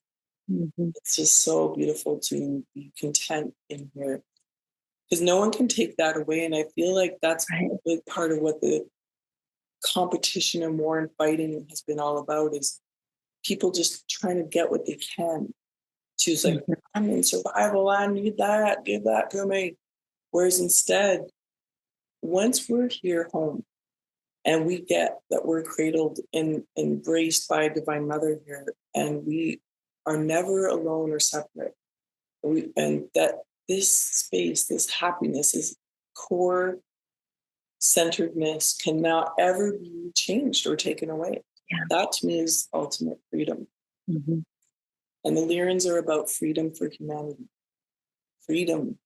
It's just so beautiful to be content in here, because no one can take that away. And I feel like that's a big part of what the competition and war and fighting has been all about, is people just trying to get what they can. Choose like, I'm in survival, I need that, give that to me. Whereas instead, once we're here home and we get that we're cradled and embraced by a divine mother here, and we are never alone or separate, and that this space, this happiness, this core centeredness cannot ever be changed or taken away. That to me is ultimate freedom. And the Lyrans are about freedom for humanity, freedom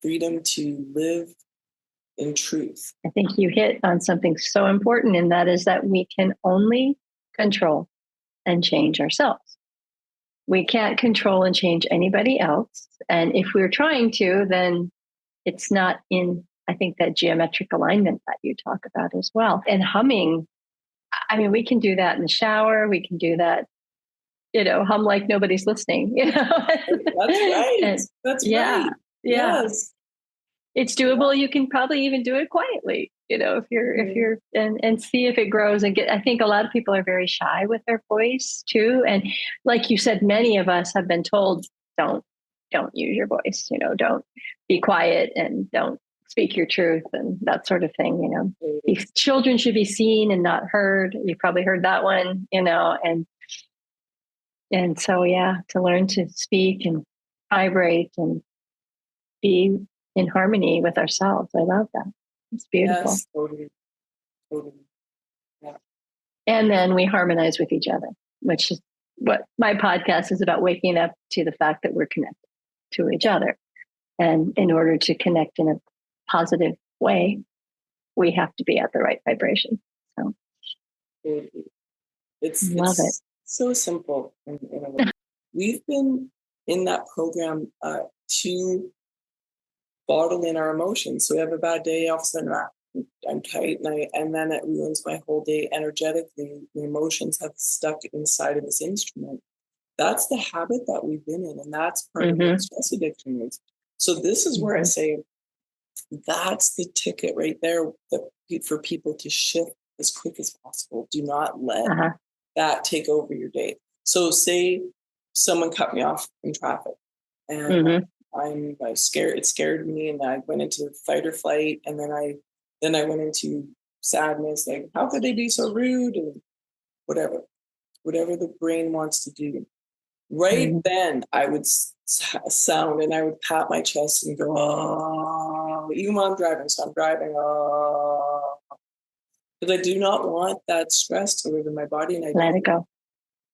to live in truth. I think you hit on something so important, and that is that we can only control and change ourselves. We can't control and change anybody else. And if we're trying to, then it's not in, I think, that geometric alignment that you talk about as well. And humming, I mean, we can do that in the shower. We can do that, hum like nobody's listening. That's right. That's right. Yes. It's doable. You can probably even do it quietly, if you're and see if it grows and I think a lot of people are very shy with their voice too. And like you said, many of us have been told, don't use your voice, don't be quiet and don't speak your truth and that sort of thing, Children should be seen and not heard. You probably heard that one, and so, to learn to speak and vibrate and be in harmony with ourselves. I love that. It's beautiful. Yes, totally. Yeah. And then we harmonize with each other, which is what my podcast is about, waking up to the fact that we're connected to each other. And in order to connect in a positive way, we have to be at the right vibration. So it's love it. So simple. In a way. We've been in that program to bottle in our emotions. So we have a bad day, all of a sudden I'm tight, and then it ruins my whole day energetically. The emotions have stuck inside of this instrument. That's the habit that we've been in, and that's part of what stress addiction is. So this is where I say that's the ticket right there for people to shift as quick as possible. Do not let that take over your day. So say someone cut me off in traffic, and I'm scared. It scared me, and I went into fight or flight, and then I went into sadness. Like, how could they be so rude? And whatever the brain wants to do. Right then, I would sound and I would pat my chest and go, oh, even while I'm driving. So I'm driving, because I do not want that stress to live in my body, and I Let don't it go.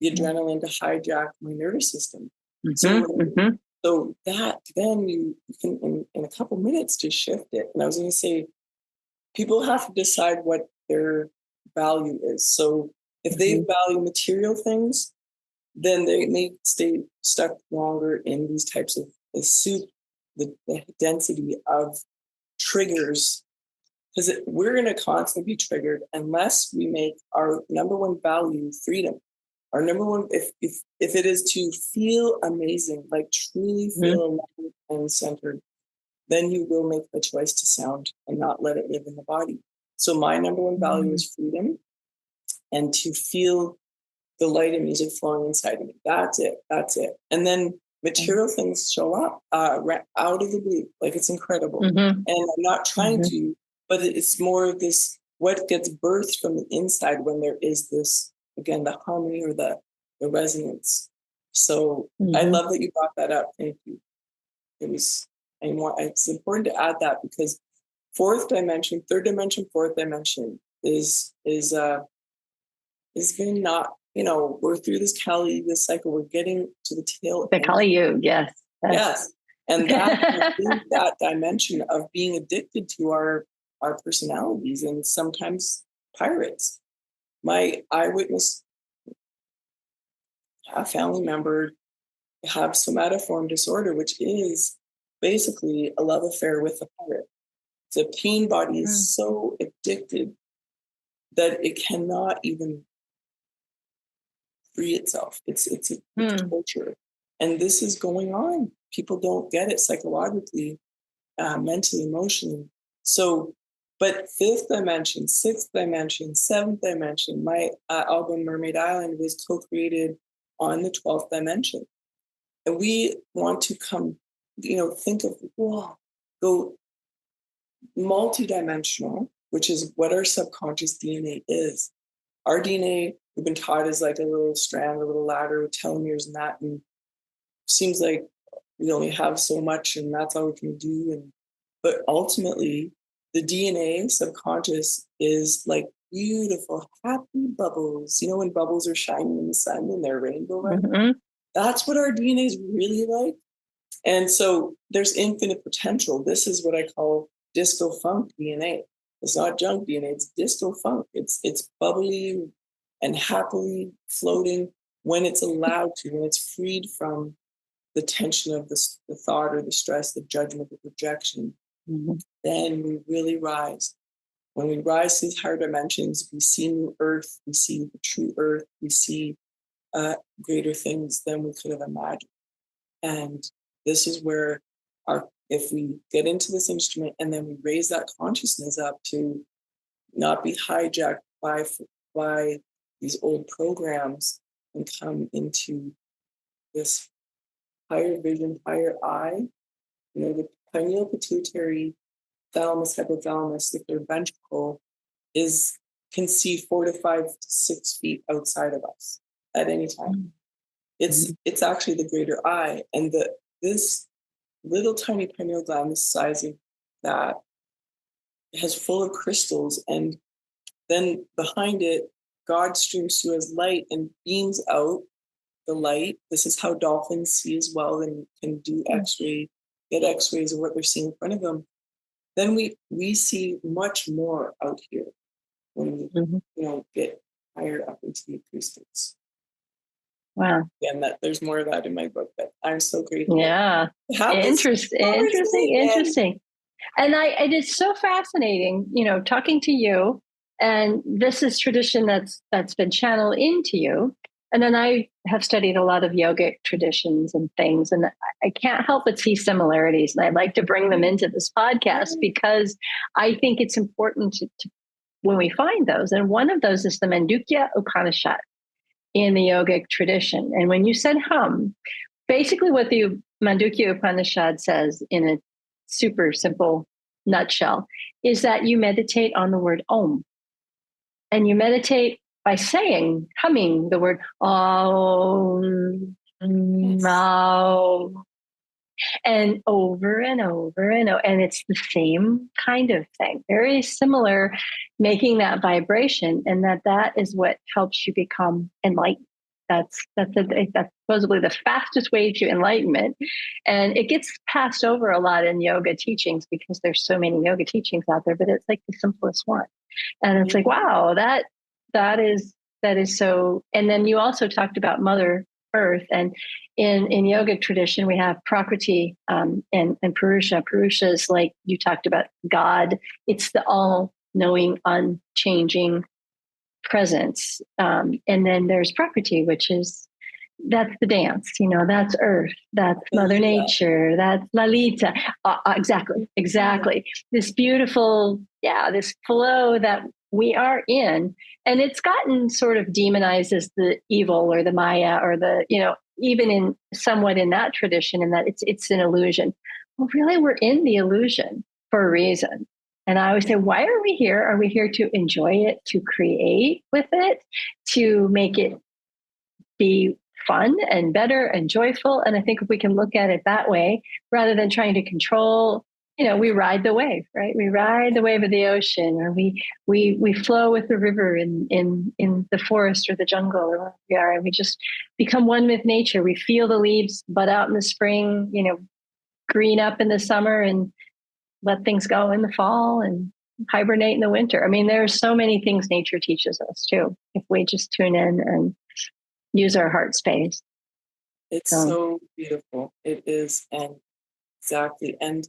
the adrenaline to hijack my nervous system. Mm-hmm. So that then you can in a couple minutes just shift it. And I was going to say, people have to decide what their value is. So if they value material things, then they may stay stuck longer in these types of the density of triggers, because we're going to constantly be triggered unless we make our number one value freedom. Our number one, if it is to feel amazing, like truly feel alive and centered, then you will make the choice to sound and not let it live in the body. So my number one value is freedom, and to feel the light and music flowing inside of me. That's it. And then material things show up out of the blue. Like, it's incredible. And I'm not trying to, but it's more of this, what gets birthed from the inside when there is this, again, the harmony or the resonance. So I love that you brought that up. Thank you. It's important to add that, because third dimension, fourth dimension is been not, we're through this Kali, this cycle, we're getting to the tail The end. Kali Yuga, yes. Yes. And that dimension of being addicted to our personalities, and sometimes pirates. My eyewitness, a family member, have somatoform disorder, which is basically a love affair with a pirate. The pain body is so addicted that it cannot even free itself. It's torture. And this is going on. People don't get it psychologically, mentally, emotionally. So, but fifth dimension, sixth dimension, seventh dimension, my album Mermaid Island was co-created on the 12th dimension. And we want to come, think of, go multidimensional, which is what our subconscious DNA is. Our DNA, we've been taught, is like a little strand, a little ladder with telomeres and that, and seems like we only have so much and that's all we can do. But ultimately, the DNA subconscious is like beautiful, happy bubbles. When bubbles are shining in the sun and they're rainbow, that's what our DNA is really like. And so there's infinite potential. This is what I call disco funk DNA. It's not junk DNA, it's disco funk. It's bubbly and happily floating when it's allowed to, when it's freed from the tension of the thought or the stress, the judgment, the projection. Then we really rise. When we rise to these higher dimensions, we see new earth, we see the true earth, we see greater things than we could have imagined. And this is where if we get into this instrument and then we raise that consciousness up to not be hijacked by these old programs and come into this higher vision, higher eye, the pineal pituitary thalamus, hypothalamus, if their ventricle can see 4 to 5 to 6 feet outside of us at any time. It's actually the greater eye, and this little tiny pineal gland, the size of that, has full of crystals, and then behind it, God streams through as light and beams out the light. This is how dolphins see as well and can do get X-rays of what they're seeing in front of them. Then we see much more out here when we get higher up into the acoustics. Wow. And there's more of that in my book, but I'm so grateful. Yeah. Interesting. And it is so fascinating, talking to you. And this is tradition that's been channeled into you. And then I have studied a lot of yogic traditions and things, and I can't help but see similarities. And I'd like to bring them into this podcast because I think it's important to when we find those. And one of those is the Mandukya Upanishad in the yogic tradition. And when you said hum, basically what the Mandukya Upanishad says in a super simple nutshell is that you meditate on the word Om. And you meditate by humming the word Om, Om. and over and over and over. And it's the same kind of thing, very similar, making that vibration. And that is what helps you become enlightened. That's supposedly the fastest way to enlightenment. And it gets passed over a lot in yoga teachings because there's so many yoga teachings out there, but it's like the simplest one. And it's like, wow, that is so. And then you also talked about Mother Earth, and in yoga tradition we have Prakriti and Purusha. Purusha is, like you talked about, God. It's the all-knowing, unchanging presence. And then there's Prakriti, which is, that's the dance, that's Earth, that's Mother Nature, that's Lalita. Exactly. This beautiful, this flow that we are in. And it's gotten sort of demonized as the evil or the Maya or the, even in somewhat in that tradition, and that it's an illusion. Well, really, we're in the illusion for a reason. And I always say, why are we here? Are we here to enjoy it, to create with it, to make it be fun and better and joyful? And I think if we can look at it that way, rather than trying to control, we ride the wave, right? We ride the wave of the ocean, or we flow with the river in the forest or the jungle, or where we are, and we just become one with nature. We feel the leaves bud out in the spring, green up in the summer, and let things go in the fall, and hibernate in the winter. I mean, there's so many things nature teaches us too, if we just tune in and use our heart space. It's so beautiful. It is, and exactly. And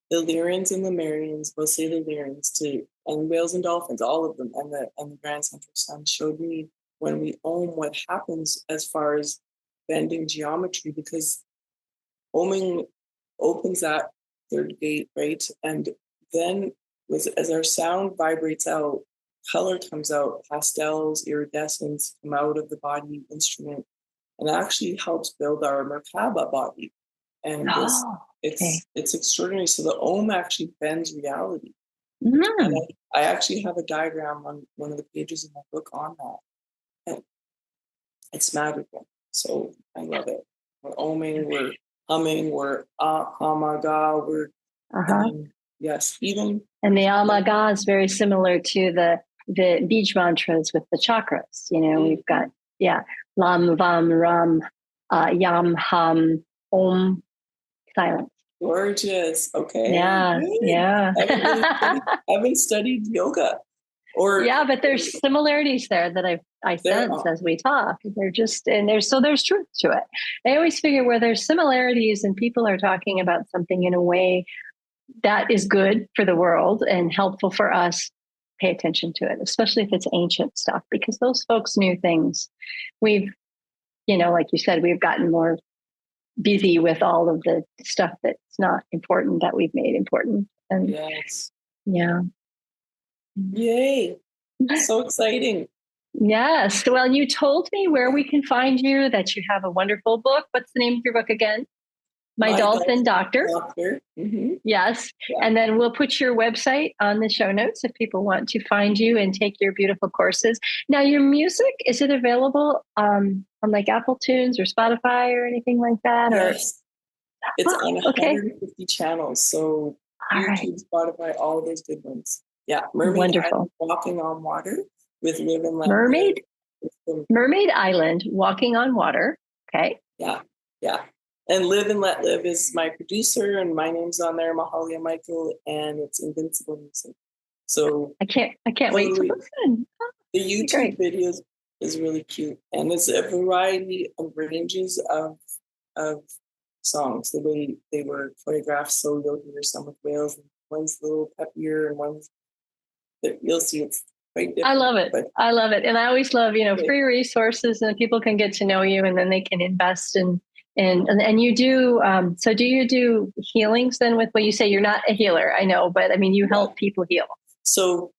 the Lyrans and Lemurians, we'll say the Lyrans too, and whales and dolphins, all of them, and the Grand Central Sun showed me when we ohm what happens as far as bending geometry, because ohming opens that third gate, right? And then as our sound vibrates out, color comes out, pastels, iridescence come out of the body instrument, and actually helps build our Merkaba body. And it's extraordinary. So the ohm actually bends reality. And I actually have a diagram on one of the pages of my book on that. And it's magical. So I love it. We're ohming, we're humming, we're amaga, we're yes, even. And the amaga is very similar to the beach mantras with the chakras. We've got lam, vam, ram, yam, ham, om, silence. Gorgeous. Okay. Yeah. I haven't studied yoga. But there's similarities there that I sense as we talk. They're just, and there's truth to it. I always figure where there's similarities and people are talking about something in a way that is good for the world and helpful for us, pay attention to it, especially if it's ancient stuff, because those folks knew things. We've, like you said, we've gotten more busy with all of the stuff that's not important that we've made important. And Yay. So exciting. Yes. Well, you told me where we can find you, that you have a wonderful book. What's the name of your book again? My Dolphin Doctor. Mm-hmm. Yes. Yeah. And then we'll put your website on the show notes if people want to find you and take your beautiful courses. Now, your music, is it available on like Apple Tunes or Spotify or anything like that? Yes. It's on 150 channels. So YouTube, Spotify, all those good ones. Yeah. Mermaid Island, Walking on Water with Live and Let Live. Mermaid Island, Walking on Water. Okay. Yeah. Yeah. And Live and Let Live is my producer, and my name's on there, Mahalia Michael, and it's Invincible Music. So I can't wait to listen. The YouTube videos is really cute, and it's a variety of ranges of songs. The way they were choreographed, so you'll hear some with whales, and one's a little peppier, and one's that you'll see it's quite different. I love it. I love it, and I always love free resources, and people can get to know you, and then they can invest in. And you do, so do you do healings then with, you say you're not a healer, I know, but I mean, you help people heal. So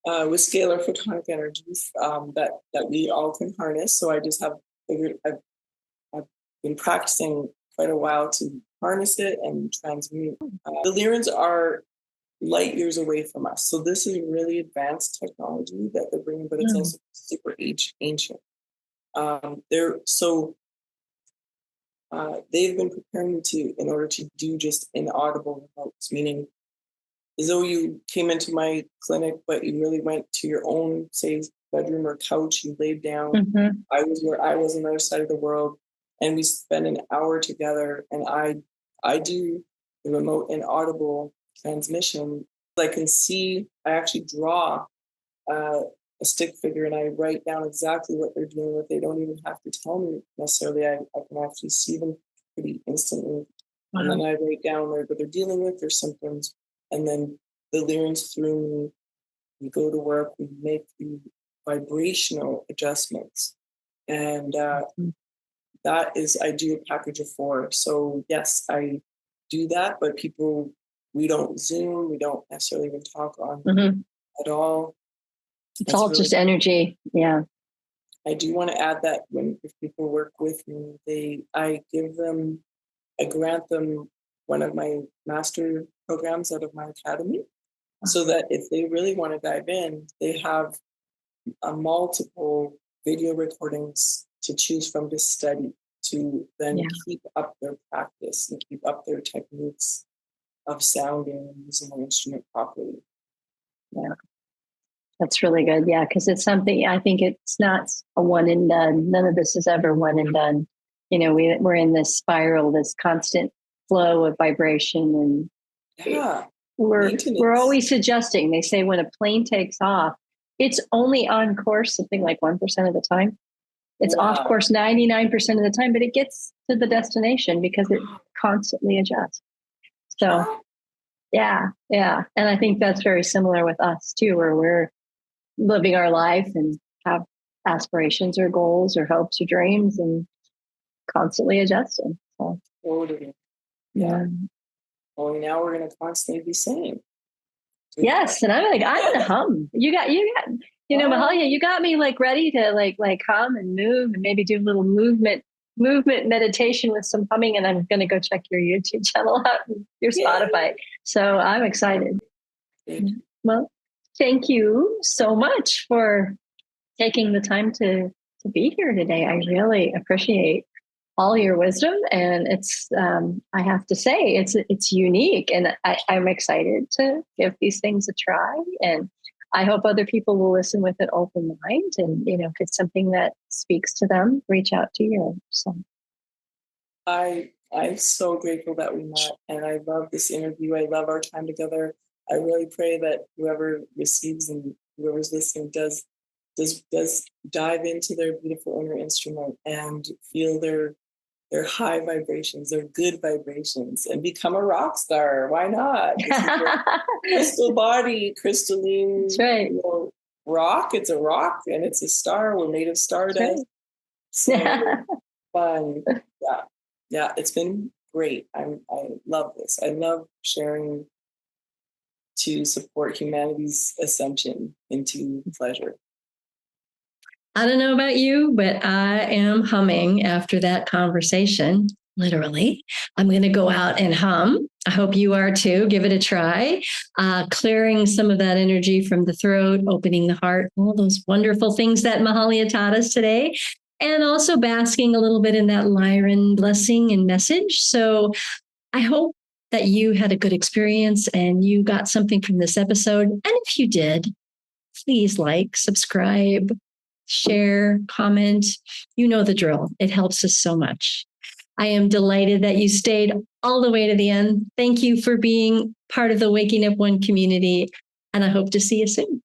with scalar photonic energies that we all can harness. So I just have figured, I've been practicing quite a while to harness it and transmute. The Lyrans are light years away from us. So this is really advanced technology that they're bringing, but it's also super ancient. they've been preparing me in order to do just inaudible remotes, meaning as though you came into my clinic, but you really went to your own, say, bedroom or couch, you laid down. Mm-hmm. I was where I was on the other side of the world, and we spend an hour together, and I do the remote inaudible transmission. I can see, I actually draw a stick figure and I write down exactly what they're doing with. They don't even have to tell me necessarily. I can actually see them pretty instantly. Wow. And then I write down what they're dealing with, their symptoms, and then the Lyrans through me. We go to work, we make the vibrational adjustments. And that is, I do a package of 4. So yes, I do that, but we don't Zoom, we don't necessarily even talk on at all. It's all really just energy. Yeah. I do want to add that if people work with me, I grant them one of my master programs out of my academy, so that if they really want to dive in, they have multiple video recordings to choose from to study, to then keep up their practice and keep up their techniques of sounding and using the instrument properly. Yeah. That's really good. Yeah, because it's something, I think it's not a one and done. None of this is ever one and done. You know, we're in this spiral, this constant flow of vibration, and we're always adjusting. They say when a plane takes off, it's only on course something like 1% of the time. It's off course 99% of the time, but it gets to the destination because it constantly adjusts. So yeah. And I think that's very similar with us too, where we're living our life and have aspirations or goals or hopes or dreams and constantly adjusting. So totally. Yeah. Well, now we're going to constantly be saying. Yes. And I'm gonna hum. You got, Mahalia, you got me ready to like hum and move and maybe do a little movement meditation with some humming. And I'm going to go check your YouTube channel out and your Spotify. So I'm excited. Well, thank you so much for taking the time to be here today. I really appreciate all your wisdom, and it's I have to say it's unique, and I'm excited to give these things a try, and I hope other people will listen with an open mind, and if it's something that speaks to them, reach out to you. So I'm so grateful that we met, and I love this interview. I love our time together. I really pray that whoever receives and whoever's listening does dive into their beautiful inner instrument and feel their high vibrations, their good vibrations, and become a rock star. Why not? Crystal body, crystalline. That's right. Rock. It's a rock, and it's a star. We're made of stardust. Right. So fun. Yeah. It's been great. I love this. I love sharing to support humanity's ascension into pleasure. I don't know about you, but I am humming after that conversation. Literally, I'm going to go out and hum. I hope you are too. Give it a try. Clearing some of that energy from the throat, opening the heart, all those wonderful things that Mahalia taught us today. And also basking a little bit in that Lyran blessing and message. So I hope that you had a good experience and you got something from this episode. And if you did, please subscribe, share, comment. You know the drill. It helps us so much. I am delighted that you stayed all the way to the end. Thank you for being part of the Waking Up One community, and I hope to see you soon.